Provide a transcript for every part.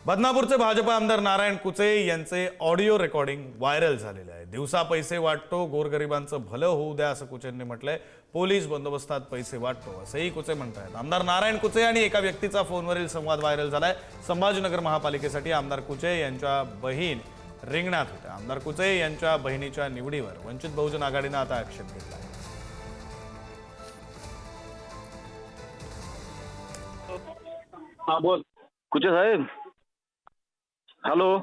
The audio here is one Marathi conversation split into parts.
बदनापूरचे भाजप आमदार नारायण कुचे यांचे ऑडिओ रेकॉर्डिंग व्हायरल झालेले आहे। दिवसा पैसे वाटतो, गोरगरिबांचं भलं होऊ द्या असं कुचेंनी म्हटलंय। पोलीस बंदोबस्तात पैसे वाटतो असंही कुचे म्हणतायत। आमदार नारायण कुचे आणि एका व्यक्तीचा फोनवरील संवाद व्हायरल झालाय। संभाजीनगर महापालिकेसाठी आमदार कुचे यांच्या बहीण रिंगणात होत्या। आमदार कुचे यांच्या बहिणीच्या निवडीवर वंचित बहुजन आघाडीने आता ऍक्शन घेतलाय। हाँ बोल कुचे साहेब, हॅलो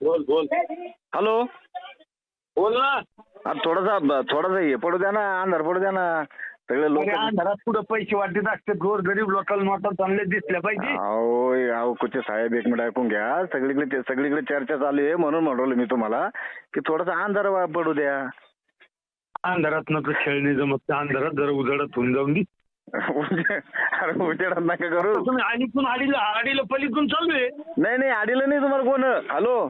बोल बोल हॅलो, बोल ना। अब थोडासा हे पडू द्या ना, अंधार पडू द्या ना। सगळे लोक अंधारात कुठं पैसे वाटत असते, गोर गरीब लोकांना नोटा चांगले दिसल्या पाहिजे। अहो कुचे साहेब, एक मिनिट ऐकून घ्या। सगळीकडे चर्चा चालू आहे, म्हणून म्हणलो मी तुम्हाला की थोडासा अंधार पडू द्या। अंधारात नको खेळणे जमत, अंधारात जरा उजळत होऊन जाऊन दे। अरे उजेडात नका करू तुम्ही आडीतून आडीला पलीकडून चालू आहे। नाही आडीलं नाही तुम्हाला कोण। हॅलो,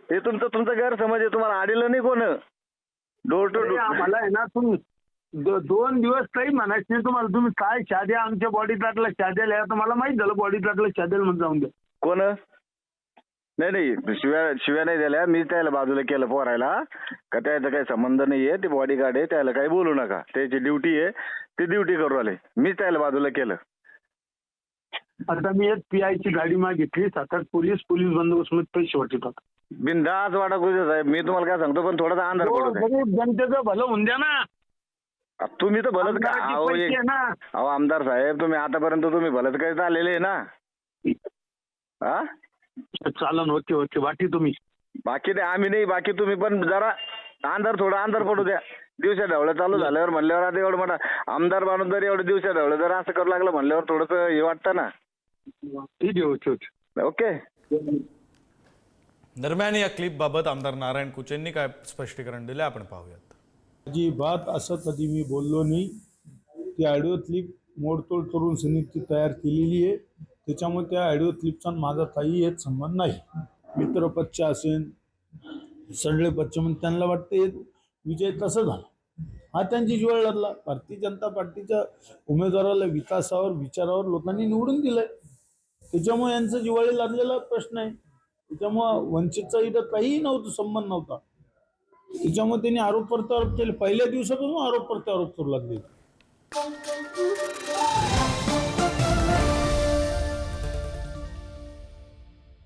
हे तुमचा गैरसमज आहे। तुम्हाला आडीलं नाही कोण। डोर टू डोर आम्हाला आहे ना, तुम्ही 2 दिवस काही म्हणायचं नाही तुम्हाला। तुम्ही काय शाद्या आमच्या बॉडी टाकला शाद्याला, तुम्हाला माहित झालं बॉडी टाकलं शाद्याला म्हणून जाऊन द्या। कोण? नाही शिव्या नाही दिल्या। मी त्याला बाजूला केलं पोरायला, का त्याचा काही संबंध नाहीये। ते बॉडीगार्ड आहे, त्याला काही बोलू नका। त्याची ड्युटी आहे, ती ड्युटी करू आले। मी त्याला बाजूला केलं। आता मी एक PI ची गाडी मागितली, 7-8 पोलीस बंदोबस्त मध्ये पैसे वाटतात। बिनधास्त वाटा कुठे साहेब, मी तुम्हाला काय सांगतो, पण थोडासा अंधार पडू द्या। गरीब जनतेचं भलं होऊन द्या ना। तुम्ही तर भलत का आमदाराचे पैसे आहे ना। अहो आमदार साहेब, तुम्ही आतापर्यंत तुम्ही भलत काही आलेले आहे ना। हा चालन, ओके वाटी तुम्ही। बाकी ते आम्ही नाही, बाकी तुम्ही पण जरा थोडा अंधार पडू द्या। दिवसा ढवळं चालू झाल्यावर म्हणल्यावर आता एवढं मोठा आमदार माणूस जर एवढं दिवसा ढवळं जर असं करू लागलं म्हणल्यावर थोडस हे वाटतं ना। ठीक आहे, ओके। दरम्यान या क्लिप बाबत आमदार नारायण कुचेंनी काय स्पष्टीकरण दिले आपण पाहूयात। अजिबात असं कधी मी बोललो नाही। ती ऑडिओ क्लिप मोडतोड करून समिती तयार केलेली आहे, त्याच्यामुळे त्या ऑडिओ क्लिपचा माझा काही एक संबंध नाही। मित्रपक्ष असेल, सगळे पक्ष म्हणून त्यांना वाटते विजय तसं झाला, हा त्यांची ज्वळ लागला। भारतीय जनता पार्टीच्या उमेदवाराला विकासावर विचारावर लोकांनी निवडून दिलंय, त्याच्यामुळे यांचं जिव्हाळी लागलेला प्रश्न आहे। त्याच्यामुळे वंचितचा इथं काहीही नव्हतं, संबंध नव्हता। त्याच्यामुळे त्यांनी आरोप प्रत्यारोप केले। पहिल्या दिवसापासून आरोप प्रत्यारोप करू लागले।